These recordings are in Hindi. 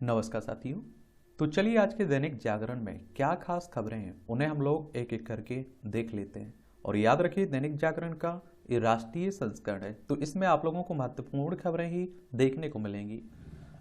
नमस्कार साथियों। तो चलिए आज के दैनिक जागरण में क्या खास खबरें हैं उन्हें हम लोग एक एक करके देख लेते हैं। और याद रखिए दैनिक जागरण का ये राष्ट्रीय संस्करण है, तो इसमें आप लोगों को महत्वपूर्ण खबरें ही देखने को मिलेंगी।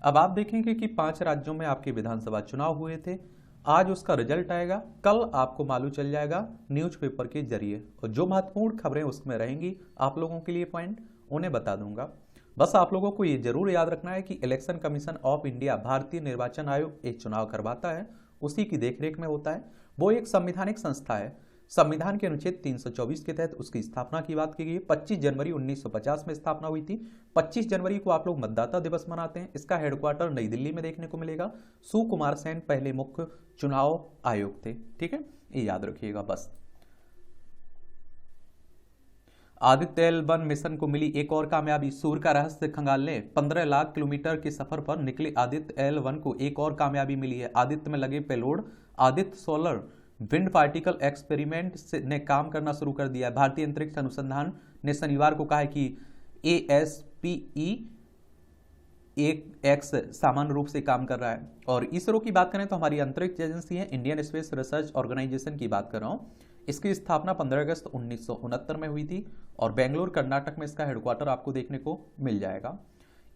अब आप देखेंगे कि 5 राज्यों में आपके विधानसभा चुनाव हुए थे। आज उसका रिजल्ट आएगा, कल आपको मालूम चल जाएगा न्यूज़पेपर के जरिए, और जो महत्वपूर्ण खबरें उसमें रहेंगी आप लोगों के लिए पॉइंट उन्हें बता दूंगा। बस आप लोगों को ये जरूर याद रखना है कि इलेक्शन कमीशन ऑफ इंडिया, भारतीय निर्वाचन आयोग एक चुनाव करवाता है, उसी की देखरेख में होता है। वो एक संवैधानिक संस्था है। संविधान के अनुच्छेद 324 के तहत उसकी स्थापना की बात की गई। 25 जनवरी 1950 में स्थापना हुई थी। 25 जनवरी को आप लोग मतदाता दिवस मनाते हैं। इसका हेडक्वार्टर नई दिल्ली में देखने को मिलेगा। सुकुमार सेन पहले मुख्य चुनाव आयोग थे। ठीक है, ये याद रखिएगा बस। आदित्य L1 मिशन को मिली एक और कामयाबी, सूर्य का रहस्य खंगालने 15 लाख किलोमीटर के सफर पर निकले आदित्य L1 को एक और कामयाबी मिली है। आदित्य में लगे payload Aditya solar wind particle experiment ने काम करना शुरू कर दिया है। भारतीय अंतरिक्ष अनुसंधान ने शनिवार को कहा है कि ASPE-1X सामान्य रूप से काम कर रहा है। और इसरो की बात करें तो हमारी अंतरिक्ष एजेंसी है, इंडियन स्पेस रिसर्च ऑर्गेनाइजेशन की बात कर रहा हूँ। इसकी स्थापना 15 अगस्त 1969 में हुई थी और बेंगलुरु कर्नाटक में इसका हेडक्वार्टर आपको देखने को मिल जाएगा।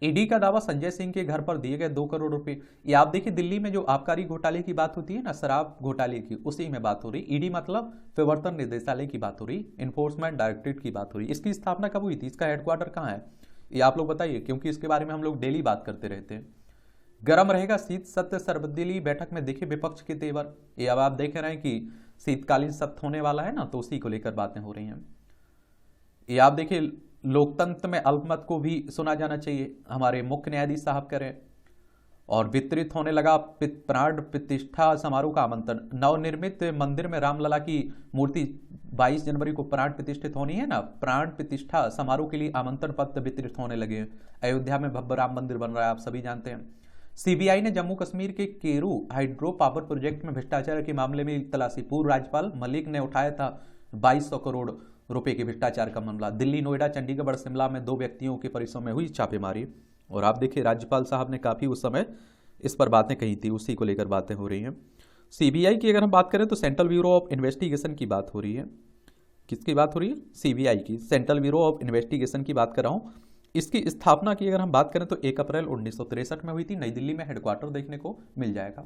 ईडी का दावा, संजय सिंह के घर पर दिए गए 2 करोड़ रुपए। ये आप देखिए दिल्ली में जो आबकारी घोटाले की बात होती है ना, शराब घोटाले की, उसी में बात हो रही। ईडी मतलब प्रवर्तन निदेशालय की बात हो रही, इन्फोर्समेंट डायरेक्टरेट की बात हो रही। इसकी स्थापना कब हुई थी, इसका हेडक्वार्टर कहाँ है, ये आप लोग बताइए, क्योंकि इसके बारे में हम लोग डेली बात करते रहते हैं। गर्म रहेगा शीत सत्र, सर्वदलीय बैठक में दिखे विपक्ष के तेवर। ये अब आप देख रहे हैं कि शीतकालीन सत्र होने वाला है ना, तो उसी को लेकर बातें हो रही हैं। ये आप देखिए लोकतंत्र में अल्पमत को भी सुना जाना चाहिए, हमारे मुख्य न्यायाधीश साहब करें। और वितरित होने लगा प्राण प्रतिष्ठा समारोह का आमंत्रण। नवनिर्मित मंदिर में रामलला की मूर्ति 22 जनवरी को प्राण प्रतिष्ठित होनी है ना, प्राण प्रतिष्ठा समारोह के लिए आमंत्रण पत्र वितरित होने लगे हैं। अयोध्या में भव्य राम मंदिर बन रहा है, आप सभी जानते हैं। सीबीआई ने जम्मू कश्मीर के केरू हाइड्रो पावर प्रोजेक्ट में भ्रष्टाचार के मामले में तलाशी। पूर्व राज्यपाल मलिक ने उठाया था 2200 करोड़ रुपए के भ्रष्टाचार का मामला। दिल्ली, नोएडा, चंडीगढ़ और शिमला में 2 व्यक्तियों के परिसर में हुई छापेमारी। और आप देखिए राज्यपाल साहब ने काफी उस समय इस पर बातें कही थी, उसी को लेकर बातें हो रही हैं। सीबीआई की अगर हम बात करें तो सेंट्रल ब्यूरो ऑफ इन्वेस्टिगेशन की बात हो रही है। किसकी बात हो रही है, सीबीआई की, सेंट्रल ब्यूरो ऑफ इन्वेस्टिगेशन की बात कर रहा हूँ। इसकी स्थापना की अगर हम बात करें तो 1 अप्रैल 1963 में हुई थी। नई दिल्ली में हेडक्वार्टर देखने को मिल जाएगा।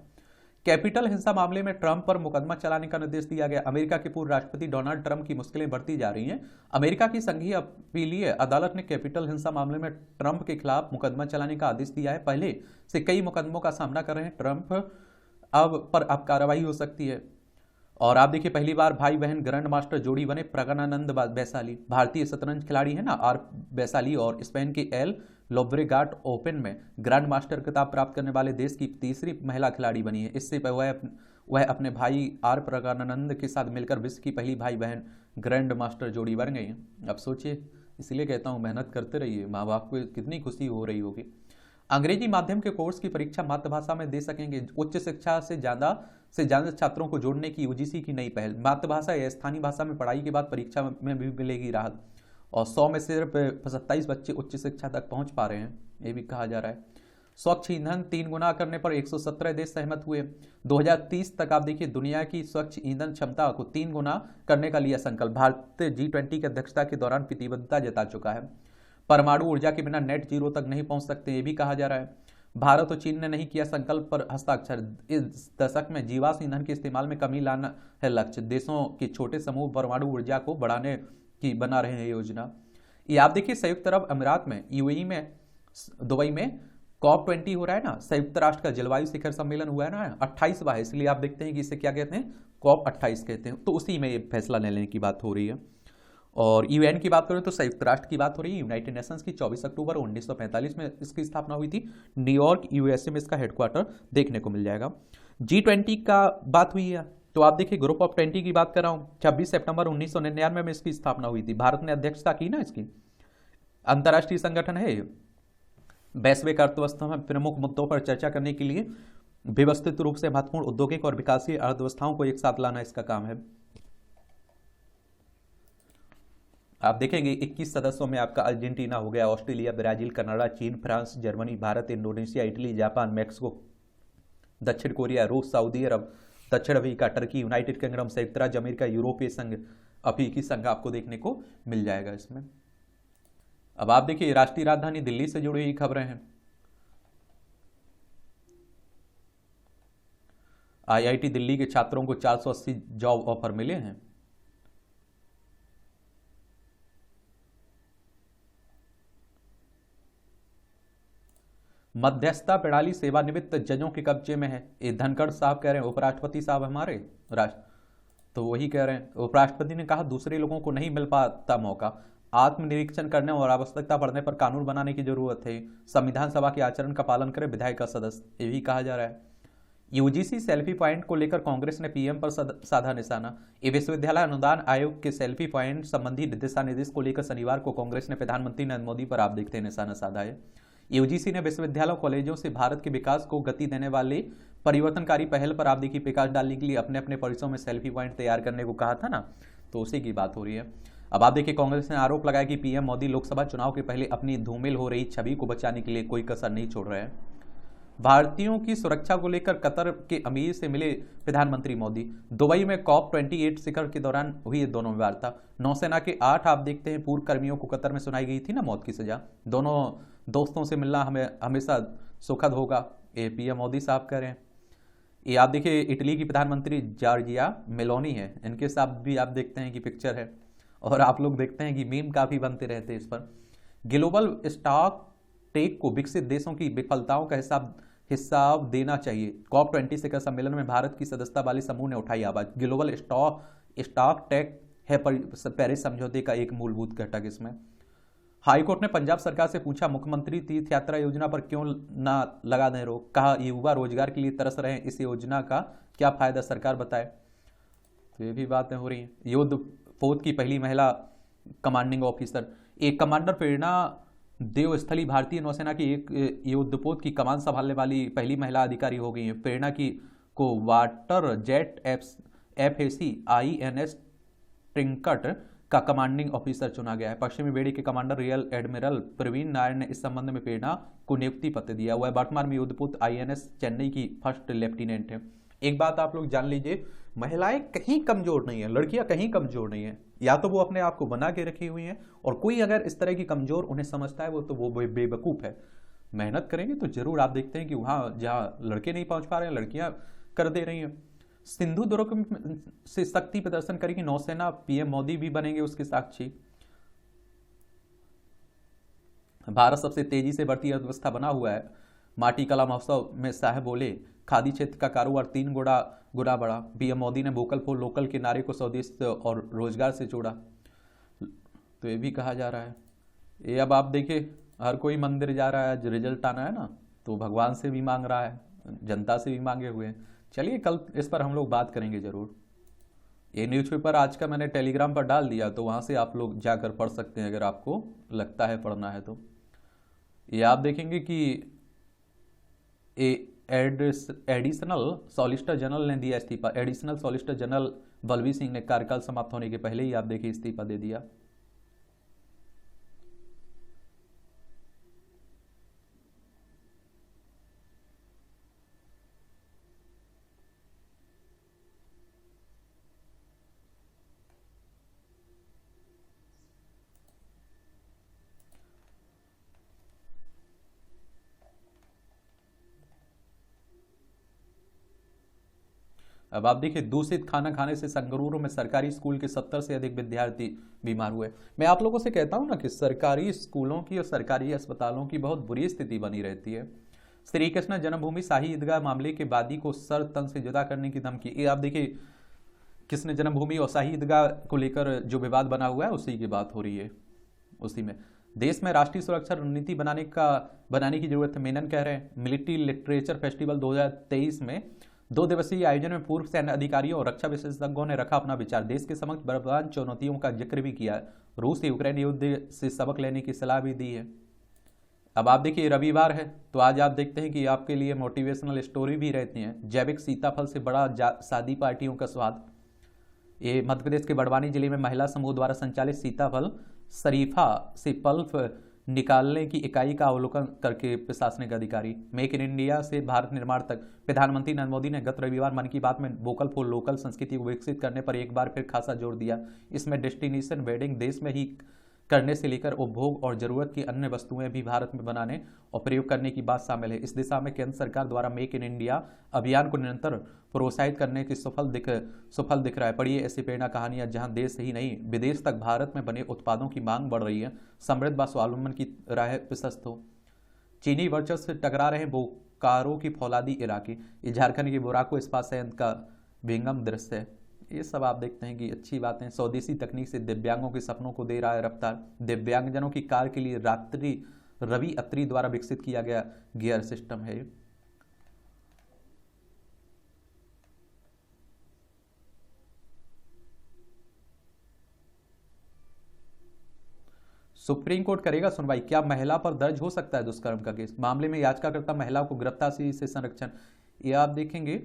कैपिटल हिंसा मामले में ट्रंप पर मुकदमा चलाने का निर्देश दिया गया। अमेरिका के पूर्व राष्ट्रपति डोनाल्ड ट्रंप की मुश्किलें बढ़ती जा रही हैं। अमेरिका की संघीय अपीलीय अदालत ने कैपिटल हिंसा मामले में ट्रंप के खिलाफ मुकदमा चलाने का आदेश दिया है। पहले से कई मुकदमों का सामना कर रहे हैं ट्रंप, अब कार्रवाई हो सकती है। और आप देखिए पहली बार भाई बहन ग्रैंड मास्टर जोड़ी बने प्रज्ञानंद वैशाली, भारतीय शतरंज खिलाड़ी है ना आर वैशाली, और स्पेन के एल लोब्रेगाट ओपन में ग्रैंड मास्टर खिताब प्राप्त करने वाले देश की तीसरी महिला खिलाड़ी बनी है। इससे वह अपने भाई आर प्रज्ञानंद के साथ मिलकर विश्व की पहली भाई बहन ग्रैंड मास्टर जोड़ी बन गई है। अब सोचिए, इसलिए कहता हूँ मेहनत करते रहिए, माँ बाप को कितनी खुशी हो रही होगी। अंग्रेजी माध्यम के कोर्स की परीक्षा मातृभाषा में दे सकेंगे। उच्च शिक्षा से ज्यादा छात्रों को जोड़ने की यूजीसी की नई पहल। मातृभाषा या स्थानीय भाषा में पढ़ाई के बाद परीक्षा में भी मिलेगी राहत। और 100 में सिर्फ 27 बच्चे उच्च शिक्षा तक पहुंच पा रहे हैं, ये भी कहा जा रहा है। स्वच्छ ईंधन 3 गुना करने पर 117 देश सहमत हुए। 2030 तक आप देखिए दुनिया की स्वच्छ ईंधन क्षमता को 3 गुना करने का लिया संकल्प। भारत G20 की अध्यक्षता के दौरान प्रतिबद्धता जता चुका है। परमाणु ऊर्जा के बिना नेट जीरो तक नहीं पहुंच सकते, ये भी कहा जा रहा है। भारत और चीन ने नहीं किया संकल्प पर हस्ताक्षर। इस दशक में जीवाश्म ईंधन के इस्तेमाल में कमी लाना है लक्ष्य। देशों के छोटे समूह परमाणु ऊर्जा को बढ़ाने की बना रहे हैं योजना। ये आप देखिए संयुक्त अरब अमीरात में यूएई में दुबई में COP20 हो रहा है ना, संयुक्त राष्ट्र का जलवायु शिखर सम्मेलन हुआ है ना, 28वां है, इसलिए आप देखते हैं कि इसे क्या कहते हैं, COP28 कहते हैं। तो उसी में ये फैसला लेने की बात हो रही है। और यूएन की बात करें तो संयुक्त राष्ट्र की बात हो रही है। यूनाइटेड नेशंस की 24 अक्टूबर 1945 में इसकी स्थापना हुई थी। न्यूयॉर्क यूएसए में इसका हेडक्वार्टर देखने को मिल जाएगा। G20 का बात हुई है तो आप देखिए ग्रुप ऑफ 20 की बात कर रहा हूं। 26 सितंबर 1999 में इसकी स्थापना हुई थी। भारत ने अध्यक्षता की ना इसकी। अंतर्राष्ट्रीय संगठन है, वैश्विक अर्थव्यवस्था में प्रमुख मुद्दों पर चर्चा करने के लिए व्यवस्थित रूप से महत्वपूर्ण औद्योगिक और विकासशील अर्थव्यवस्थाओं को एक साथ लाना इसका काम है। आप देखेंगे 21 सदस्यों में आपका अर्जेंटीना हो गया, ऑस्ट्रेलिया, ब्राजील, कनाडा, चीन, France, Germany, Bharat, Indonesia, Italy, Japan, Mexico, दक्षिण कोरिया, रूस, सऊदी अरब, दक्षिण अफ्रीका, टर्की, यूनाइटेड किंगडम, संयुक्त राज्य अमेरिका, यूरोपीय संघ, अफ्रीकी संघ आपको देखने को मिल जाएगा इसमें। अब आप देखिए राष्ट्रीय राजधानी दिल्ली से जुड़ी हुई खबरें हैं। आईआईटी दिल्ली के छात्रों को 480 जॉब ऑफर मिले हैं। मध्यस्थता प्रणाली सेवानिवृत्त जजों के कब्जे में है, ये धनखड़ साहब कह रहे हैं। उपराष्ट्रपति साहब हमारे राष्ट्र तो वही कह रहे हैं। उपराष्ट्रपति ने कहा दूसरे लोगों को नहीं मिल पाता मौका, आत्मनिरीक्षण करने और आवश्यकता पड़ने पर कानून बनाने की जरूरत है। संविधान सभा के आचरण का पालन करें विधायिका सदस्य, ये भी कहा जा रहा है। यूजीसी सेल्फी पॉइंट को लेकर कांग्रेस ने पीएम पर साधा निशाना। ये विश्वविद्यालय अनुदान आयोग के सेल्फी पॉइंट संबंधी दिशा निर्देश को लेकर शनिवार को कांग्रेस ने प्रधानमंत्री नरेंद्र मोदी पर आप देखते हैं निशाना साधा है। यूजीसी ने विश्वविद्यालयों कॉलेजों से भारत के विकास को गति देने वाले परिवर्तनकारी पहल पर आप देखिए प्रकाश डालने के लिए अपने अपने परिसरों में सेल्फी पॉइंट तैयार करने को कहा था ना, तो उसी की बात हो रही है। अब आप देखिए कांग्रेस ने आरोप लगाया कि पीएम मोदी लोकसभा चुनाव के पहले अपनी धूमिल हो रही छवि को बचाने के लिए कोई कसर नहीं छोड़ रहे हैं। भारतीयों की सुरक्षा को लेकर कतर के अमीर से मिले प्रधानमंत्री मोदी। दुबई में COP28 शिखर के दौरान हुई दोनों में वार्ता। नौसेना के 8 आप देखते हैं पूर्व कर्मियों को कतर में सुनाई गई थी ना मौत की सजा। दोनों दोस्तों से मिलना हमें हमेशा सुखद होगा, ये पीएम मोदी साहब कह रहे हैं। ये आप देखिए इटली की प्रधानमंत्री जॉर्जिया मेलोनी है, इनके साथ भी आप देखते हैं कि पिक्चर है। और आप लोग देखते हैं कि मीम काफी बनते रहते हैं इस पर। ग्लोबल स्टॉक टेक को विकसित देशों की विफलताओं का हिसाब देना चाहिए। COP20 शिखर सम्मेलन में भारत की सदस्यता वाले समूह ने उठाई आवाज। ग्लोबल स्टॉक टेक है पेरिस समझौते का एक मूलभूत घटक। इसमें हाईकोर्ट ने पंजाब सरकार से पूछा मुख्यमंत्री तीर्थ यात्रा योजना पर क्यों ना लगा दें रोक। कहा युवा रोजगार के लिए तरस रहे हैं, इस योजना का क्या फायदा सरकार बताए। तो ये भी बातें हो रही हैं। युद्ध पोत की पहली महिला कमांडिंग ऑफिसर, एक कमांडर प्रेरणा देवस्थली भारतीय नौसेना की एक युद्धपोत की कमान संभालने वाली पहली महिला अधिकारी हो गई है। प्रेरणा की को water jet FAC INS Trinkat का कमांडिंग ऑफिसर चुना गया है। पश्चिमी बेड़े के commander rear admiral Praveen Nair ने इस संबंध में प्रेरणा को नियुक्ति पत्र दिया। वह वर्तमान में युद्धपोत INS चेन्नई की फर्स्ट लेफ्टिनेंट है। एक बात आप लोग जान लीजिए, महिलाएं कहीं कमजोर नहीं है, लड़कियां कहीं कमजोर नहीं है। या तो वो अपने आप को बना के रखी हुई हैं, और कोई अगर इस तरह की कमजोर उन्हें समझता है वो बेवकूफ है। मेहनत करेंगे तो जरूर आप देखते हैं कि वहां जहां लड़के नहीं पहुंच पा रहे हैं लड़कियां कर दे रही हैं। सिंधु दुर्ग से शक्ति प्रदर्शन करेगी नौसेना, पीएम मोदी भी बनेंगे उसके साक्षी। भारत सबसे तेजी से बढ़ती अर्थव्यवस्था बना हुआ है। माटी कला महोत्सव में साहब बोले खादी क्षेत्र का कारोबार 3 गुना बढ़ा। पीएम मोदी ने वोकल फॉर लोकल के नारे को स्वदेश और रोजगार से जोड़ा, तो ये भी कहा जा रहा है। ये अब आप देखिए हर कोई मंदिर जा रहा है, रिजल्ट आना है ना, तो भगवान से भी मांग रहा है, जनता से भी मांगे हुए हैं। चलिए कल इस पर हम लोग बात करेंगे जरूर। ये न्यूज़पेपर आज का मैंने टेलीग्राम पर डाल दिया, तो वहाँ से आप लोग जाकर पढ़ सकते हैं अगर आपको लगता है पढ़ना है तो। ये आप देखेंगे कि एडिशनल सॉलिसिटर जनरल ने दिया इस्तीफा। Additional solicitor general Balvir Singh ने कार्यकाल समाप्त होने के पहले ही आप देखिए इस्तीफा दे दिया। अब आप देखिए दूषित खाना खाने से संगरूर में सरकारी स्कूल के 70 से अधिक विद्यार्थी बीमार हुए। मैं आप लोगों से कहता हूं ना कि सरकारी स्कूलों की और सरकारी अस्पतालों की बहुत बुरी स्थिति बनी रहती है। श्री कृष्ण जन्मभूमि शाही ईदगाह मामले के वादी को सर तन से जुदा करने की धमकी। ये आप देखिए कृष्ण जन्मभूमि और शाही ईदगाह को लेकर जो विवाद बना हुआ है उसी की बात हो रही है। उसी में देश में राष्ट्रीय सुरक्षा रणनीति बनाने की जरूरत है, मेनन कह रहे हैं। मिलिट्री लिटरेचर फेस्टिवल 2023 में 2 दिवसीय आयोजन में पूर्व सैन्य अधिकारियों और रक्षा विशेषज्ञों ने रखा अपना विचार। देश के समक्ष वर्तमान चुनौतियों का जिक्र भी किया। रूस यूक्रेन युद्ध से सबक लेने की सलाह भी दी है। अब आप देखिए रविवार है तो आज आप देखते हैं कि आपके लिए मोटिवेशनल स्टोरी भी रहती हैं। जैविक सीताफल से बड़ा शादी पार्टियों का स्वाद। ये मध्य प्रदेश के बड़वानी जिले में महिला समूह द्वारा संचालित सीताफल शरीफा से पल्प निकालने की इकाई का अवलोकन करके प्रशासनिक अधिकारी। मेक इन इंडिया से भारत निर्माण तक प्रधानमंत्री नरेंद्र मोदी ने गत रविवार मन की बात में वोकल फॉर लोकल संस्कृति को विकसित करने पर एक बार फिर खासा जोर दिया। इसमें डेस्टिनेशन वेडिंग देश में ही करने से लेकर उपभोग और जरूरत की अन्य वस्तुएं भी भारत में बनाने और प्रयोग करने की बात शामिल है। इस दिशा में केंद्र सरकार द्वारा मेक इन इंडिया अभियान को निरंतर प्रोत्साहित करने की सफल दिख रहा है। पढ़िए ऐसी प्रेरणा कहानियां जहां देश ही नहीं विदेश तक भारत में बने उत्पादों की मांग बढ़ रही है, समृद्ध व स्वावलंबन की राह प्रशस्त हो। चीनी वर्चस्व से टकरा रहे बोकारो की फौलादी इलाके, झारखंड के बोराको इस्पात संयंत्र का विहंगम दृश्य है। ये सब आप देखते हैं कि अच्छी बातें। स्वदेशी तकनीक से दिव्यांगों के सपनों को दे रहा है रफ्तार। दिव्यांगजनों की कार के लिए रवि अत्री द्वारा विकसित किया गया गियर सिस्टम है। सुप्रीम कोर्ट करेगा सुनवाई, क्या महिला पर दर्ज हो सकता है दुष्कर्म का केस। मामले में याचिकाकर्ता महिला को गिरफ्तारी से संरक्षण। ये आप देखेंगे,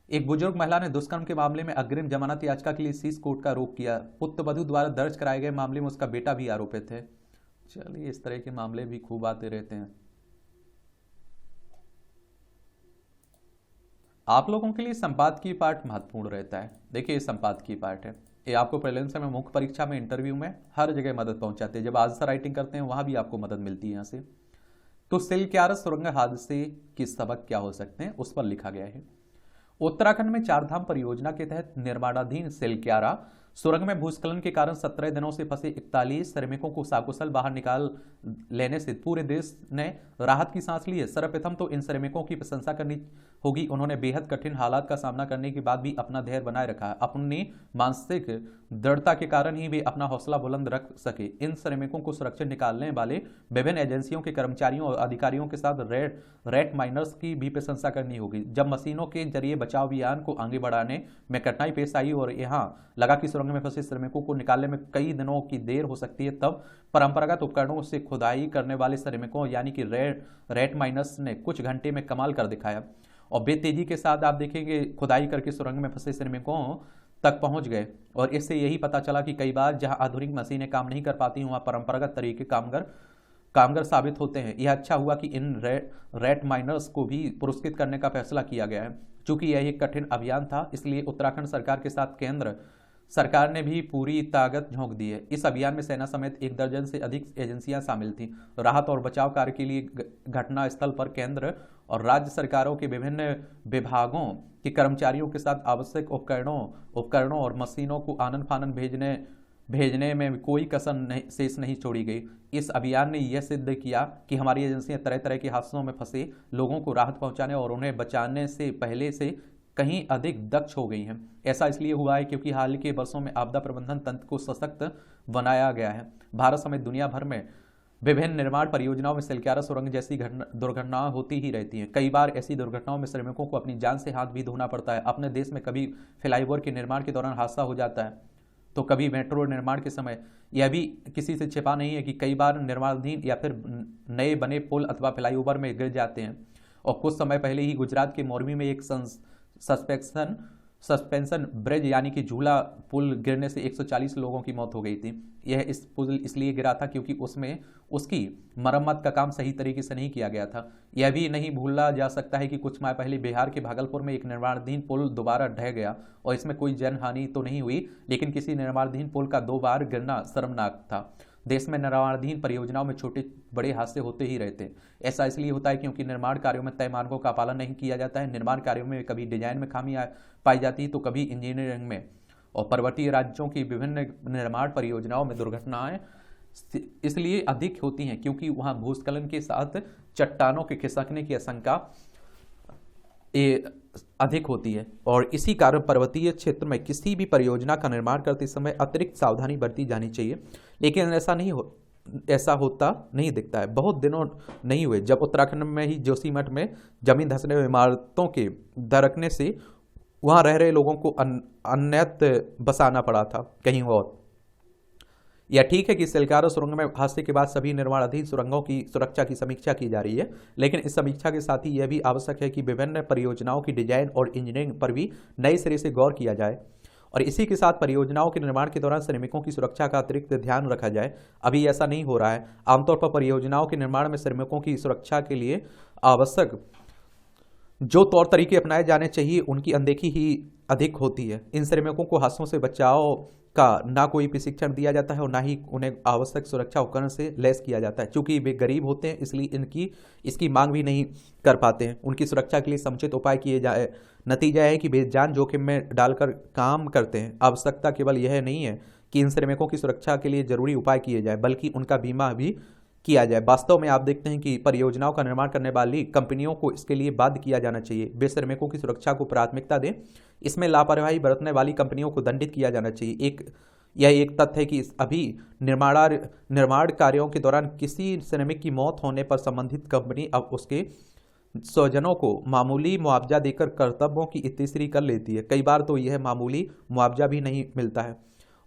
एक बुजुर्ग महिला ने दुष्कर्म के मामले में अग्रिम जमानत याचिका के लिए शीर्ष कोर्ट का आरोप किया। पुत्रवधू द्वारा दर्ज कराए गए मामले में उसका बेटा भी आरोपित है। चलिए, इस तरह के मामले भी खूब आते रहते हैं। आप लोगों के लिए संपादकीय पार्ट महत्वपूर्ण रहता है। देखिए, ये संपादकीय पार्ट है, ये आपको प्रीलिम्स में, मुख्य परीक्षा में, इंटरव्यू में हर जगह मदद पहुंचाते हैं। जब आंसर राइटिंग करते हैं वहां भी आपको मदद मिलती है यहाँ से। तो सिलक्यारा सुरंग हादसे के सबक क्या हो सकते हैं, उस पर लिखा गया है। उत्तराखंड में चारधाम परियोजना के तहत निर्माणाधीन सिलक्यारा सुरंग में भूस्खलन के कारण 17 दिनों से फंसे 41 श्रमिकों को सकुशल बाहर निकाल लेने से पूरे देश ने राहत की सांस ली है। सर्वप्रथम तो इन श्रमिकों की प्रशंसा करनी होगी। उन्होंने बेहद कठिन हालात का सामना करने के बाद भी अपना धैर्य बनाए रखा है। अपनी मानसिक दृढ़ता के कारण ही वे अपना हौसला बुलंद रख सके। इन श्रमिकों को सुरक्षित निकालने वाले विभिन्न एजेंसियों के कर्मचारियों और अधिकारियों के साथ रेट माइनर्स की भी प्रशंसा करनी होगी। जब मशीनों के जरिए बचाव अभियान को आगे बढ़ाने में कठिनाई पेश आई और यहाँ लगा कि सुरंग में फंसे श्रमिकों को निकालने में कई दिनों की देर हो सकती है, तब परंपरागत उपकरणों से खुदाई करने वाले श्रमिकों यानी कि रेट माइनर्स ने कुछ घंटे में कमाल कर दिखाया और बेतेजी के साथ आप देखेंगे खुदाई करके सुरंग में फंसे श्रमिकों तक पहुंच गए। और इससे यही पता चला कि कई बार जहां आधुनिक मशीनें काम नहीं कर पाती वहां परंपरागत तरीके कामगार साबित होते हैं। यह अच्छा हुआ कि इन रेट माइनर्स को भी पुरस्कृत करने का फैसला किया गया है। चूंकि यह एक कठिन अभियान था, इसलिए उत्तराखंड सरकार के साथ केंद्र सरकार ने भी पूरी ताकत झोंक दी है। इस अभियान में सेना समेत 1 दर्जन से अधिक एजेंसियां शामिल थीं। राहत और बचाव कार्य के लिए घटना स्थल पर केंद्र और राज्य सरकारों के विभिन्न विभागों के कर्मचारियों के साथ आवश्यक उपकरणों और मशीनों को आनन फानन भेजने में कोई कसर शेष नहीं छोड़ी गई। इस अभियान ने यह सिद्ध किया कि हमारी एजेंसियां तरह तरह के हादसों में फंसे लोगों को राहत पहुंचाने और उन्हें बचाने से पहले से कहीं अधिक दक्ष हो गई हैं। ऐसा इसलिए हुआ है क्योंकि हाल के वर्षों में आपदा प्रबंधन तंत्र को सशक्त बनाया गया है। भारत समेत दुनिया भर में विभिन्न निर्माण परियोजनाओं में सिलक्यारा सुरंग जैसी दुर्घटनाएं होती ही रहती हैं। कई बार ऐसी दुर्घटनाओं में श्रमिकों को अपनी जान से हाथ भी धोना पड़ता है। अपने देश में कभी फ्लाईओवर के निर्माण के दौरान हादसा हो जाता है, तो कभी मेट्रो निर्माण के समय। यह भी किसी से छिपा नहीं है कि कई बार निर्माणाधीन या फिर नए बने पुल अथवा फ्लाईओवर में गिर जाते हैं। और कुछ समय पहले ही गुजरात के मोरबी में एक सस्पेंशन ब्रिज यानी कि झूला पुल गिरने से 140 लोगों की मौत हो गई थी। यह इस पुल इसलिए गिरा था क्योंकि उसमें उसकी मरम्मत का काम सही तरीके से नहीं किया गया था। यह भी नहीं भूला जा सकता है कि कुछ माह पहले बिहार के भागलपुर में एक निर्माणाधीन पुल दोबारा ढह गया और इसमें कोई जनहानि तो नहीं हुई, लेकिन किसी निर्माणाधीन पुल का 2 बार गिरना शर्मनाक था। देश में निर्माणाधीन परियोजनाओं में छोटे बड़े हादसे होते ही रहते हैं। ऐसा इसलिए होता है क्योंकि निर्माण कार्यों में तय मानकों का पालन नहीं किया जाता है। निर्माण कार्यों में कभी डिजाइन में खामी पाई जाती है तो कभी इंजीनियरिंग में। और पर्वतीय राज्यों की विभिन्न निर्माण परियोजनाओं में दुर्घटनाएं इसलिए अधिक होती हैं क्योंकि वहां भूस्खलन के साथ चट्टानों के खिसकने की आशंका अधिक होती है। और इसी कारण पर्वतीय क्षेत्र में किसी भी परियोजना का निर्माण करते समय अतिरिक्त सावधानी बरती जानी चाहिए। लेकिन ऐसा होता नहीं दिखता है। बहुत दिनों नहीं हुए जब उत्तराखंड में ही जोशीमठ में जमीन धंसने में इमारतों के दरकने से वहां रह रहे लोगों को अन्यत्र बसाना पड़ा था कहीं और। यह ठीक है कि सिलक्यारा सुरंग में हादसे के बाद सभी निर्माणाधीन सुरंगों की सुरक्षा की समीक्षा की जा रही है, लेकिन इस समीक्षा के साथ ही यह भी आवश्यक है कि विभिन्न परियोजनाओं की डिजाइन और इंजीनियरिंग पर भी नए सिरे से गौर किया जाए और इसी के साथ परियोजनाओं के निर्माण के दौरान श्रमिकों की सुरक्षा का अतिरिक्त ध्यान रखा जाए। अभी ऐसा नहीं हो रहा है। आमतौर पर परियोजनाओं के निर्माण में श्रमिकों की सुरक्षा के लिए आवश्यक जो तौर तरीके अपनाए जाने चाहिए उनकी अनदेखी ही अधिक होती है। इन श्रमिकों को हादसों से बचाव का ना कोई प्रशिक्षण दिया जाता है और ना ही उन्हें आवश्यक सुरक्षा उपकरण से लैस किया जाता है। चूंकि वे गरीब होते हैं इसलिए इसकी मांग भी नहीं कर पाते हैं। उनकी सुरक्षा के लिए समुचित उपाय किए जाए। नतीजा है कि वे जान जोखिम में डालकर काम करते हैं। आवश्यकता केवल यह नहीं है कि इन श्रमिकों की सुरक्षा के लिए जरूरी उपाय किए जाए, बल्कि उनका बीमा भी किया जाए। वास्तव में आप देखते हैं कि परियोजनाओं का निर्माण करने वाली कंपनियों को इसके लिए बाध्य किया जाना चाहिए। वे श्रमिकों की सुरक्षा को प्राथमिकता दें। इसमें लापरवाही बरतने वाली कंपनियों को दंडित किया जाना चाहिए। यह एक तथ्य है कि अभी निर्माण कार्यों के दौरान किसी श्रमिक की मौत होने पर संबंधित कंपनी अब उसके स्वजनों को मामूली मुआवजा देकर कर्तव्यों की इतिश्री कर लेती है। कई बार तो यह मामूली मुआवजा भी नहीं मिलता है।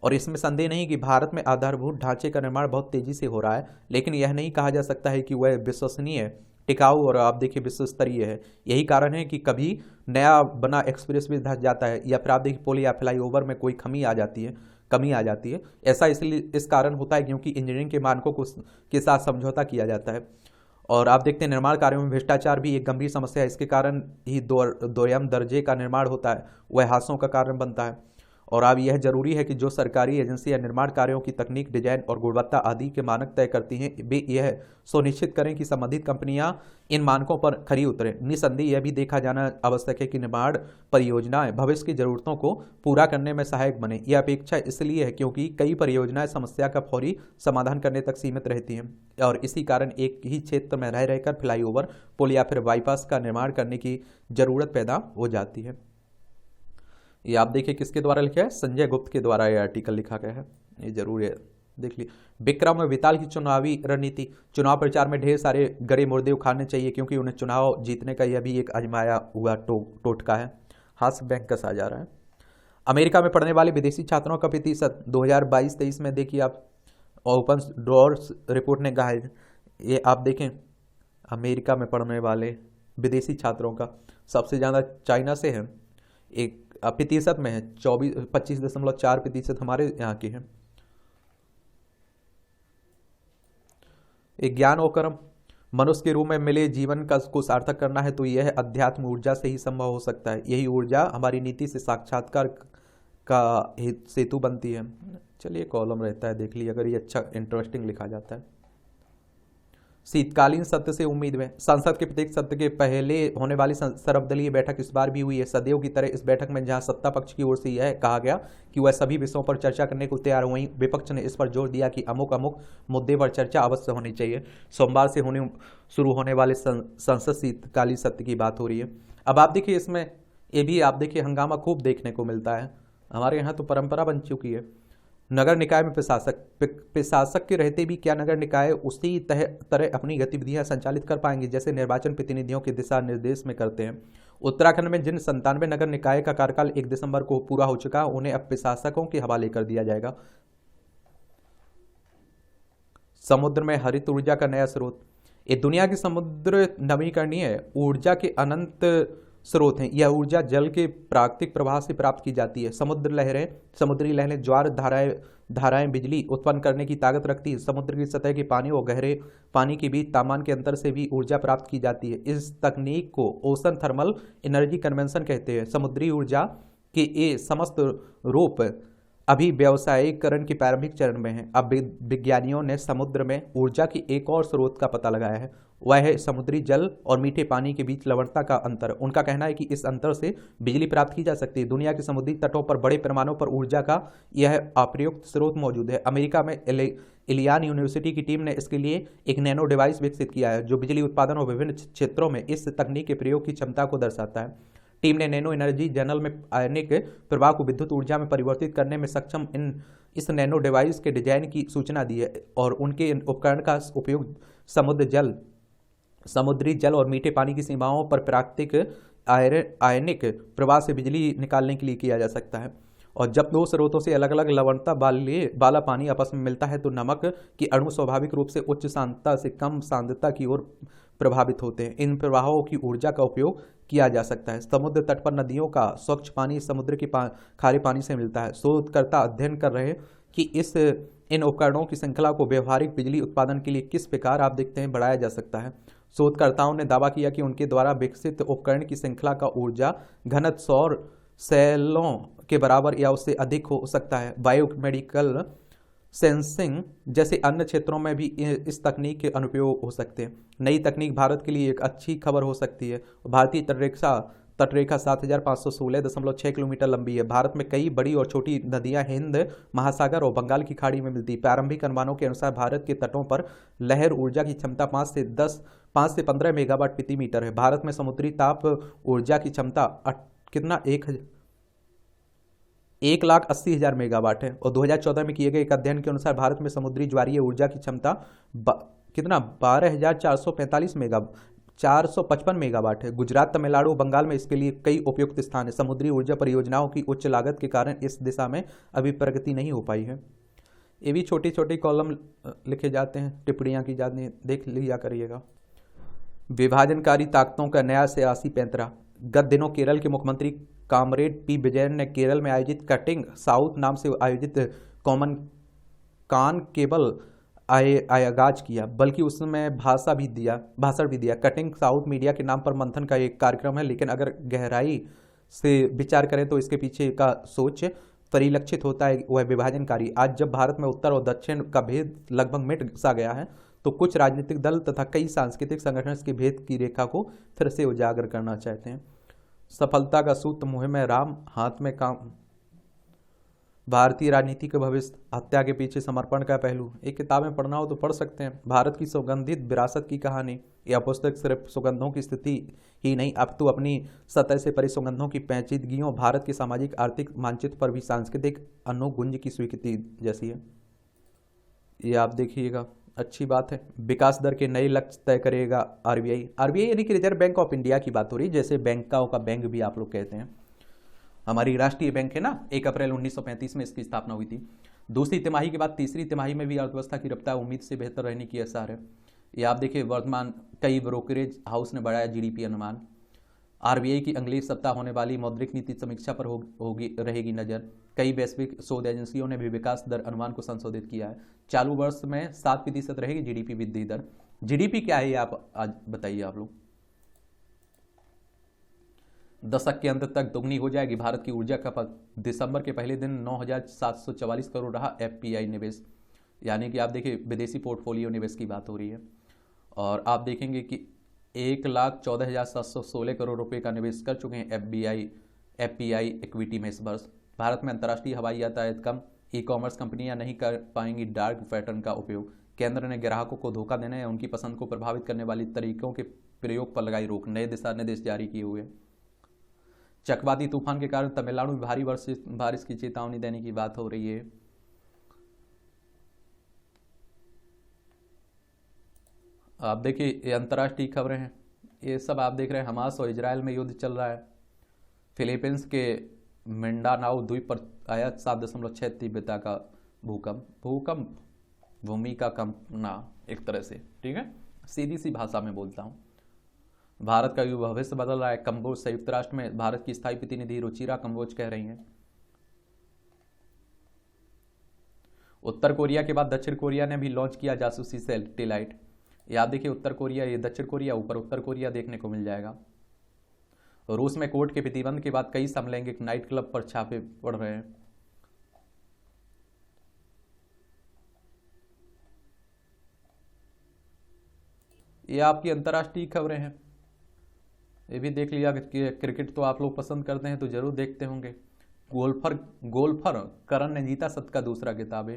और इसमें संदेह नहीं कि भारत में आधारभूत ढांचे का निर्माण बहुत तेजी से हो रहा है, लेकिन यह नहीं कहा जा सकता है कि वह विश्वसनीय, टिकाऊ और आप देखिए विश्व स्तरीय है। यही कारण है कि कभी नया बना एक्सप्रेस भी धंस जाता है या फिर आप देखिए पुल या फ्लाईओवर में कोई कमी आ जाती है। ऐसा इसलिए इस कारण होता है क्योंकि इंजीनियरिंग के मानकों के साथ समझौता किया जाता है। और आप देखते हैं निर्माण कार्यों में भ्रष्टाचार भी एक गंभीर समस्या है। इसके कारण ही दोयम दर्जे का निर्माण होता है, वह हादसों का कारण बनता है। और अब यह जरूरी है कि जो सरकारी एजेंसियां निर्माण कार्यों की तकनीक, डिजाइन और गुणवत्ता आदि के मानक तय करती हैं, वे यह सुनिश्चित करें कि संबंधित कंपनियां इन मानकों पर खरी उतरें। निसंदेह यह भी देखा जाना आवश्यक है कि निर्माण परियोजनाएं भविष्य की जरूरतों को पूरा करने में सहायक बने। यह अपेक्षा इसलिए है क्योंकि कई परियोजनाएं समस्या का फौरी समाधान करने तक सीमित रहती हैं और इसी कारण एक ही क्षेत्र में रह रहकर फ्लाईओवर, पुल या फिर बाईपास का निर्माण करने की जरूरत पैदा हो जाती है। ये आप देखिए किसके द्वारा लिखा है, संजय गुप्त के द्वारा यह आर्टिकल लिखा गया है। ये जरूर है, देख ली। विक्रम विताल की चुनावी रणनीति। चुनाव प्रचार में ढेर सारे गड़े मुर्दे उखाड़ने चाहिए क्योंकि उन्हें चुनाव जीतने का यह भी एक आजमाया हुआ टोटका है। हास्य बैंक कसा जा रहा है। अमेरिका में पढ़ने वाले विदेशी छात्रों का प्रतिशत 2022-23 में देखिए आप, ओपन डोर्स रिपोर्ट ने कहा है। ये आप देखें अमेरिका में पढ़ने वाले विदेशी छात्रों का सबसे ज़्यादा चाइना से है, एक प्रतिशत में है 25.4% हमारे यहाँ की है। एक ज्ञान और कर्म। मनुष्य के रूप में मिले जीवन को सार्थक करना है तो यह अध्यात्म ऊर्जा से ही संभव हो सकता है। यही ऊर्जा हमारी नीति से साक्षात्कार का सेतु बनती है। चलिए कॉलम रहता है, देख लीजिए अगर ये अच्छा इंटरेस्टिंग लिखा जाता है। शीतकालीन सत्र से उम्मीद में। संसद के प्रत्येक सत्र के पहले होने वाली सर्वदलीय बैठक इस बार भी हुई है। सदैव की तरह इस बैठक में जहां सत्ता पक्ष की ओर से यह कहा गया कि वह सभी विषयों पर चर्चा करने को तैयार, वहीं विपक्ष ने इस पर जोर दिया कि अमुक अमुक मुद्दे पर चर्चा अवश्य होनी चाहिए। सोमवार से शुरू होने वाले संसद शीतकालीन सत्र की बात हो रही है। अब आप देखिए इसमें ये भी आप देखिए हंगामा खूब देखने को मिलता है। हमारे यहाँ तो परंपरा बन चुकी है। नगर निकाय में प्रशासक के रहते भी क्या नगर निकाय उसी तरह अपनी गतिविधियां संचालित कर पाएंगे जैसे निर्वाचन प्रतिनिधियों के दिशा निर्देश में करते हैं। उत्तराखंड में जिन 97 नगर निकाय का कार्यकाल 1 दिसंबर को पूरा हो चुका, उन्हें अब प्रशासकों के हवाले कर दिया जाएगा। समुद्र में हरित ऊर्जा का नया स्रोत। ये दुनिया की समुद्र नवीकरणीय ऊर्जा के अनंत स्रोत हैं। यह ऊर्जा जल के प्राकृतिक प्रवाह से प्राप्त की जाती है। समुद्री लहरें, ज्वार धाराएं बिजली उत्पन्न करने की ताकत रखती है। समुद्र की सतह के पानी और गहरे पानी के बीच तापमान के अंतर से भी ऊर्जा प्राप्त की जाती है। इस तकनीक को ओशन थर्मल एनर्जी कन्वेंशन कहते हैं। समुद्री ऊर्जा के ये समस्त रूप अभी व्यावसायीकरण के प्रारंभिक चरण में है। अब विज्ञानियों ने समुद्र में ऊर्जा की एक और स्रोत का पता लगाया है, वह है समुद्री जल और मीठे पानी के बीच लवणता का अंतर। उनका कहना है कि इस अंतर से बिजली प्राप्त की जा सकती है। दुनिया के समुद्री तटों पर बड़े पैमानों पर ऊर्जा का यह अप्रयुक्त स्रोत मौजूद है। अमेरिका में इलियान यूनिवर्सिटी की टीम ने इसके लिए एक नैनो डिवाइस विकसित किया है जो बिजली उत्पादन और विभिन्न क्षेत्रों में इस तकनीक के प्रयोग की क्षमता को दर्शाता है। टीम ने नैनो एनर्जी जर्नल में आयनिक प्रवाह को विद्युत ऊर्जा में परिवर्तित करने में सक्षम इस नैनो डिवाइस के डिजाइन की सूचना दी है और उनके उपकरण का उपयोग समुद्री जल और मीठे पानी की सीमाओं पर प्राकृतिक आयनिक प्रवाह से बिजली निकालने के लिए किया जा सकता है। और जब दो स्रोतों से अलग अलग लवणता वाला पानी आपस में मिलता है तो नमक की अणु स्वाभाविक रूप से उच्च सांद्रता से कम सांद्रता की ओर प्रभावित होते हैं। इन प्रवाहों की ऊर्जा का उपयोग किया जा सकता है। समुद्र तट पर नदियों का स्वच्छ पानी समुद्र के खारे पानी से मिलता है। शोधकर्ता अध्ययन कर रहे हैं कि इन उपकरणों की श्रृंखला को व्यवहारिक बिजली उत्पादन के लिए किस प्रकार आप देखते हैं बढ़ाया जा सकता है। शोधकर्ताओं ने दावा किया कि उनके द्वारा विकसित उपकरण की श्रृंखला का ऊर्जा घनत्व सौर सेलों के बराबर या उससे अधिक हो सकता है। बायोमेडिकल सेंसिंग जैसे अन्य क्षेत्रों में भी इस तकनीक के अनुप्रयोग हो सकते हैं। नई तकनीक भारत के लिए एक अच्छी खबर हो सकती है। भारतीय तटरेखा 7516.6 किलोमीटर लंबी है। भारत में कई बड़ी और छोटी नदियां हिंद महासागर और बंगाल की खाड़ी में मिलती। प्रारंभिक अनुमानों के अनुसार भारत के तटों पर लहर ऊर्जा की क्षमता 5 से 15 मेगावाट प्रति मीटर है। भारत में समुद्री ताप ऊर्जा की क्षमता कितना 1,80,000 मेगावाट है। और 2014 में किए गए एक अध्ययन के अनुसार भारत में समुद्री ज्वारीय ऊर्जा की क्षमता कितना 455 मेगावाट है। गुजरात, तमिलनाडु, बंगाल में इसके लिए कई उपयुक्त स्थान है। समुद्री ऊर्जा परियोजनाओं की उच्च लागत के कारण इस दिशा में अभी प्रगति नहीं हो पाई है। ये भी छोटी छोटी कॉलम लिखे जाते हैं, टिप्पणियां की जाती हैं, देख लिया करिएगा। विभाजनकारी ताकतों का नया सियासी पैंतरा। गत दिनों केरल के मुख्यमंत्री कामरेड पी विजयन ने केरल में आयोजित कटिंग साउथ नाम से आयोजित कॉमन कान केबल आगाज किया, बल्कि उसमें भाषण भी दिया। कटिंग साउथ मीडिया के नाम पर मंथन का एक कार्यक्रम है, लेकिन अगर गहराई से विचार करें तो इसके पीछे का सोच परिलक्षित होता है वह विभाजनकारी। आज जब भारत में उत्तर और दक्षिण का भेद लगभग मिट सा गया है तो कुछ राजनीतिक दल तथा कई सांस्कृतिक संगठन इसके भेद की रेखा को फिर से उजागर करना चाहते हैं। सफलता का सूत्र मुहिम है राम, हाथ में काम। भारतीय राजनीति के भविष्य, हत्या के पीछे समर्पण का पहलू। एक किताबें पढ़ना हो तो पढ़ सकते हैं। भारत की सुगंधित विरासत की कहानी। यह पुस्तक सिर्फ सुगंधों की स्थिति ही नहीं, अब तो अपनी सतह से परे सुगंधों की पेचीदगियों, भारत के सामाजिक आर्थिक मानचित्र पर भी सांस्कृतिक अनुगुंज की स्वीकृति जैसी है। ये आप देखिएगा, अच्छी बात है। विकास दर के नए लक्ष्य तय करेगा आरबीआई यानी कि रिजर्व बैंक ऑफ इंडिया की बात हो रही है, जैसे बैंकों का बैंक भी आप लोग कहते हैं। हमारी राष्ट्रीय बैंक है ना, 1 अप्रैल 1935 में इसकी स्थापना हुई थी। दूसरी तिमाही के बाद तीसरी तिमाही में भी अर्थव्यवस्था की रफ्तार उम्मीद से बेहतर रहने की आसार है। ये आप देखिए, वर्तमान कई ब्रोकरेज हाउस ने बढ़ाया जीडीपी अनुमान। आरबीआई की अगले सप्ताह होने वाली मौद्रिक नीति समीक्षा पर रहेगी नजर। कई वैश्विक शोध एजेंसियों ने भी विकास दर अनुमान को संशोधित किया है। चालू वर्ष में 7% रहेगी जीडीपी वृद्धि दर। जीडीपी क्या है ये आप आज बताइए आप लोग। दशक के अंत तक दोगुनी हो जाएगी भारत की ऊर्जा खपत। दिसंबर के पहले दिन 9,744 करोड़ रहा एफपीआई निवेश, यानी कि आप देखिए विदेशी पोर्टफोलियो निवेश की बात हो रही है। और आप देखेंगे कि 1,14,716 करोड़ रुपए का निवेश कर चुके हैं एफपीआई इक्विटी में इस वर्ष। भारत में अंतर्राष्ट्रीय हवाई यातायात कम, ई कॉमर्स कंपनियां नहीं कर पाएंगी डार्क पैटर्न का उपयोग। केंद्र ने ग्राहकों को धोखा देने या उनकी पसंद को प्रभावित करने वाली तरीकों के प्रयोग पर लगाई रोक। नए दिशा निर्देश जारी किए हुए। चक्रवाती तूफान के कारण तमिलनाडु में भारी बारिश की चेतावनी देने की बात हो रही है। आप देखिए ये अंतर्राष्ट्रीय खबरें हैं, ये सब आप देख रहे हैं। हमास और इजराइल में युद्ध चल रहा है। फिलीपींस के मिंडानाओ द्वीप पर आया 7.6 तीव्रता का भूकंप भूमि का कंपना एक तरह से, ठीक है, सीधी सी भाषा में बोलता हूं। भारत का युवा भविष्य बदल रहा है। कंबोज संयुक्त राष्ट्र में भारत की स्थायी प्रतिनिधि रुचिरा कंबोज कह रही हैं। उत्तर कोरिया के बाद दक्षिण कोरिया ने भी लॉन्च किया जासूसी सैटेलाइट। याद देखिए, उत्तर कोरिया ये दक्षिण कोरिया, ऊपर उत्तर कोरिया देखने को मिल जाएगा। रूस में कोर्ट के प्रतिबंध के बाद कई समलैंगिक नाइट क्लब पर छापे पड़ रहे हैं। ये आपकी अंतर्राष्ट्रीय खबरें हैं, ये भी देख लिया कि क्रिकेट तो आप लोग पसंद करते हैं तो जरूर देखते होंगे। गोल्फर करण ने जीता सत्र का दूसरा खिताब।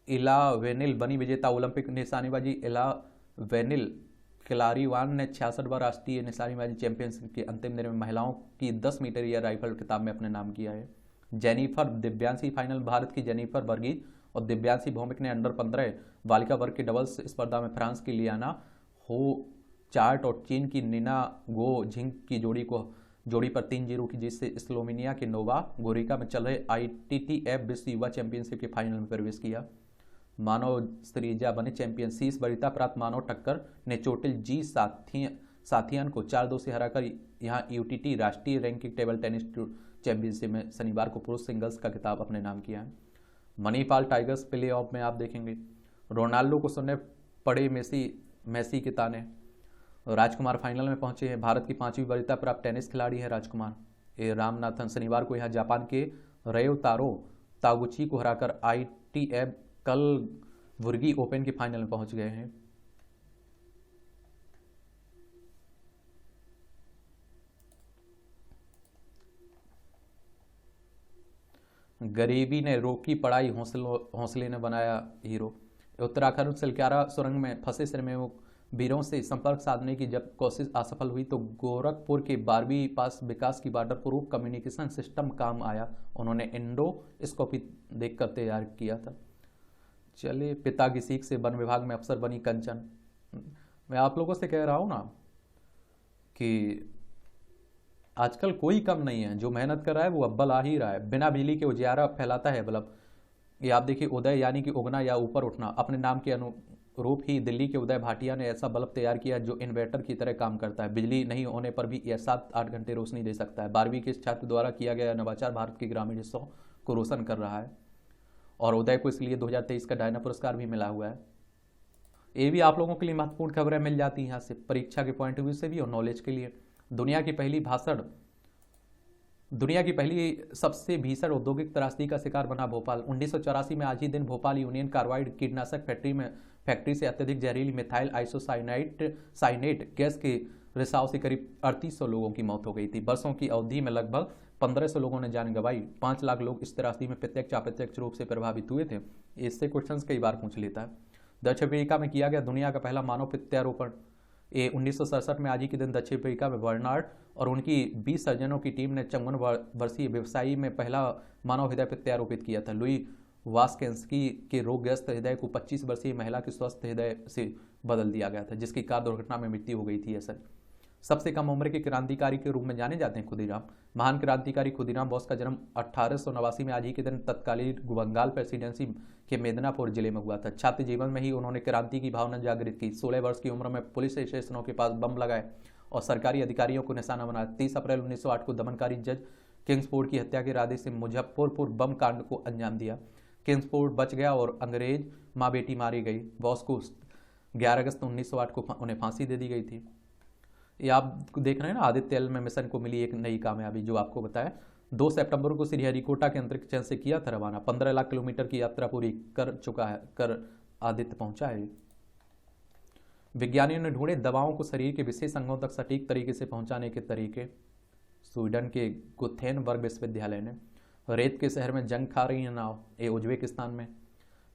इला वेनिल बनी विजेता। ओलंपिक निशानेबाजी इला वेनिल क्लारीवान ने 66वां राष्ट्रीय निशानेबाजी चैंपियनशिप के अंतिम दिन में महिलाओं की 10 मीटर एयर राइफल खिताब में अपने नाम किया है। Jennifer Divyanshi final. भारत की जेनिफर वर्गीज और दिव्यांशी भौमिक ने अंडर 15 बालिका वर्ग की डबल्स स्पर्धा में फ्रांस की लियाना हो चार्ट और चीन की निना गो झिंग की जोड़ी को जोड़ी पर 3-0 की जीत से स्लोवेनिया के नोवा गोरिका में चल रहे ITTF विश्व युवा चैंपियनशिप के फाइनल में प्रवेश किया। मानव श्रीजा बने चैंपियन। शीर्ष वरीयता प्राप्त मानव टक्कर ने चोटिल जी साथियान को 4-2 से हराकर यहां UTT राष्ट्रीय रैंकिंग टेबल टेनिस चैंपियनशिप में शनिवार को पुरुष सिंगल्स का खिताब अपने नाम किया है। मणिपाल टाइगर्स प्ले ऑफ में आप देखेंगे रोनाल्डो को सुनने पड़े मेसी के ताने। राजकुमार फाइनल में पहुंचे हैं। भारत की 5वीं वरीयता प्राप्त टेनिस खिलाड़ी है राजकुमार रामनाथन। शनिवार को यहां जापान के रयो तारो तागुची को हराकर ITF कल वुर्गी ओपन के फाइनल में पहुंच गए हैं। गरीबी ने रोकी पढ़ाई, हौसले ने बनाया हीरो। उत्तराखंड सिलक्यारा सुरंग में फंसे श्रमिकों वीरों से संपर्क साधने की जब कोशिश असफल हुई तो गोरखपुर के 12वीं पास विकास की बॉर्डर प्रूफ कम्युनिकेशन सिस्टम काम आया। उन्होंने इंडोस्कोपी देखकर तैयार किया था। चलिए, पिता की सीख से वन विभाग में अफसर बनी कंचन। मैं आप लोगों से कह रहा हूं ना कि आजकल कोई कम नहीं है, जो मेहनत कर रहा है वो अव्वल आ ही रहा है। बिना बिजली के उजियारा फैलाता है बल्ब। ये आप देखिए, उदय यानी कि उगना या ऊपर उठना। अपने नाम के अनुरूप ही दिल्ली के उदय भाटिया ने ऐसा बल्ब तैयार किया जो इन्वर्टर की तरह काम करता है। बिजली नहीं होने पर भी यह 7-8 घंटे रोशनी दे सकता है। 12वीं के छात्र द्वारा किया गया नवाचार भारत के ग्रामीण हिस्सों को रोशन कर रहा है और उदय को इसलिए 2023 का डायना पुरस्कार भी मिला हुआ है। ये भी आप लोगों के लिए महत्वपूर्ण खबरें मिल जाती हैं यहाँ से, परीक्षा के पॉइंट ऑफ व्यू से भी और नॉलेज के लिए। दुनिया की पहली सबसे भीषण औद्योगिक त्रासदी का शिकार बना भोपाल। 1984 में आज ही दिन भोपाल यूनियन कार्बाइड कीटनाशक फैक्ट्री से अत्यधिक जहरीली मिथाइल आइसोसाइनेट गैस के रिसाव से करीब 3800 लोगों की मौत हो गई थी। वर्षों की अवधि में लगभग 1500 लोगों ने जान गंवाई। 5 लाख लोग इस त्रासदी में प्रत्यक्ष अप्रत्यक्ष रूप से प्रभावित हुए थे। इससे क्वेश्चन कई बार पूछ लेता है। दक्षिण अफ्रीका में किया गया दुनिया का पहला मानव प्रत्यारोपण। 1967 में आज ही के दिन दक्षिण अफ्रीका में बर्नार्ड और उनकी 20 सर्जनों की टीम ने 54 वर्षीय व्यवसायी में पहला मानव हृदय प्रत्यारोपित किया था। लुई वास्केंस्की के रोगग्रस्त हृदय को 25 वर्षीय महिला के स्वस्थ हृदय से बदल दिया गया था, जिसकी कार दुर्घटना में मृत्यु हो गई थी। ऐसा सबसे कम उम्र के क्रांतिकारी के रूप में जाने जाते हैं खुदीराम। महान क्रांतिकारी खुदीराम बोस का जन्म 1889 में आज ही के दिन तत्कालीन बंगाल प्रेसिडेंसी के मेदिनीपुर जिले में हुआ था। छात्र जीवन में ही उन्होंने क्रांति की भावना जागृत की। 16 वर्ष की उम्र में पुलिस स्टेशनों के पास बम लगाए और सरकारी अधिकारियों को निशाना बनाया। 30 अप्रैल 1908 को दमनकारी जज किंग्सफोर्ड की हत्या के इरादे से मुजफ्फरपुर बम कांड को अंजाम दिया। किंग्सफोर्ड बच गया और अंग्रेज माँ बेटी मारी गई। बॉस को 11 अगस्त 1908 को उन्हें फांसी दे दी गई थी। ये आप देख रहे हैं ना, आदित्य एल में मिशन को मिली एक नई कामयाबी, जो आपको बताया। 2 सितंबर को श्रीहरिकोटा के अंतरिक्ष यान से किया था रवाना। 15 लाख किलोमीटर की यात्रा पूरी कर चुका है, कर आदित्य पहुंचा है। विज्ञानियों ने ढूंढे दवाओं को शरीर के विशेष अंगों तक सटीक तरीके से पहुंचाने के तरीके। स्वीडन के गुथेनबर्ग विश्वविद्यालय ने। रेत के शहर में जंग खा रही है नाव, ये उज्बेकिस्तान में।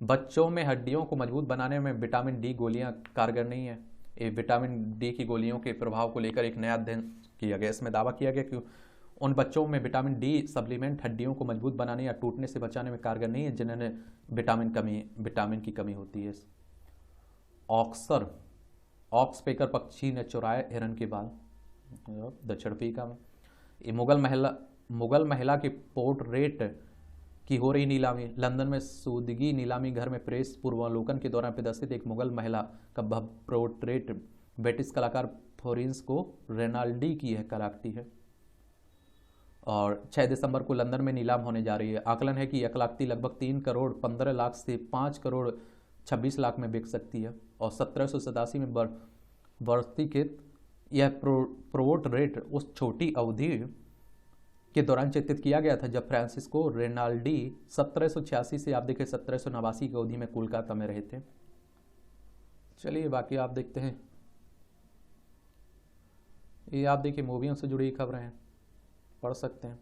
बच्चों में हड्डियों को मजबूत बनाने में विटामिन डी गोलियां कारगर नहीं है। ये विटामिन डी की गोलियों के प्रभाव को लेकर एक नया अध्ययन किया गया। इसमें दावा किया गया कि उन बच्चों में विटामिन डी सप्लीमेंट हड्डियों को मजबूत बनाने या टूटने से बचाने में कारगर नहीं है, जिन्हें विटामिन की कमी होती है। ऑक्सपेकर पक्षी ने चुराए हिरन के बाल, दक्षिण अफ्रीका में। ये मुगल महिला के पोर्ट्रेट की हो रही नीलामी। लंदन में सूदगी नीलामी घर में प्रेस पूर्वावलोकन के दौरान प्रदर्शित एक मुगल महिला का पोर्ट्रेट ब्रिटिश कलाकार फ्लोरेंस को रेनाल्डी की है कलाकृति है और 6 दिसंबर को लंदन में नीलाम होने जा रही है। आकलन है कि यह कलाकृति लगभग 3 करोड़ 15 लाख से 5 करोड़ 26 लाख में बिक सकती है और 1787 में बर्तिकित यह पोर्ट्रेट उस छोटी अवधि के दौरान चित्रित किया गया था जब फ्रांसिस्को रेनाल्डी 1786 से आप देखें 1789 की अवधि में कोलकाता में रहे थे। चलिए बाकी आप देखते हैं, ये आप देखिए मूवियों से जुड़ी खबरें हैं, पढ़ सकते हैं।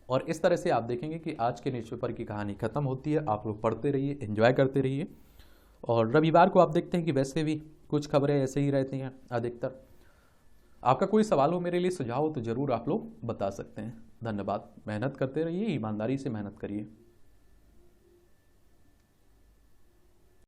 और इस तरह से आप देखेंगे कि आज के न्यूज़पेपर की कहानी खत्म होती है। आप लोग पढ़ते रहिए, एंजॉय करते रहिए। और रविवार को आप देखते हैं कि वैसे भी कुछ खबरें ऐसे ही रहती हैं अधिकतर। आपका कोई सवाल हो, मेरे लिए सुझाव हो तो ज़रूर आप लोग बता सकते हैं। धन्यवाद। मेहनत करते रहिए, ईमानदारी से मेहनत करिए।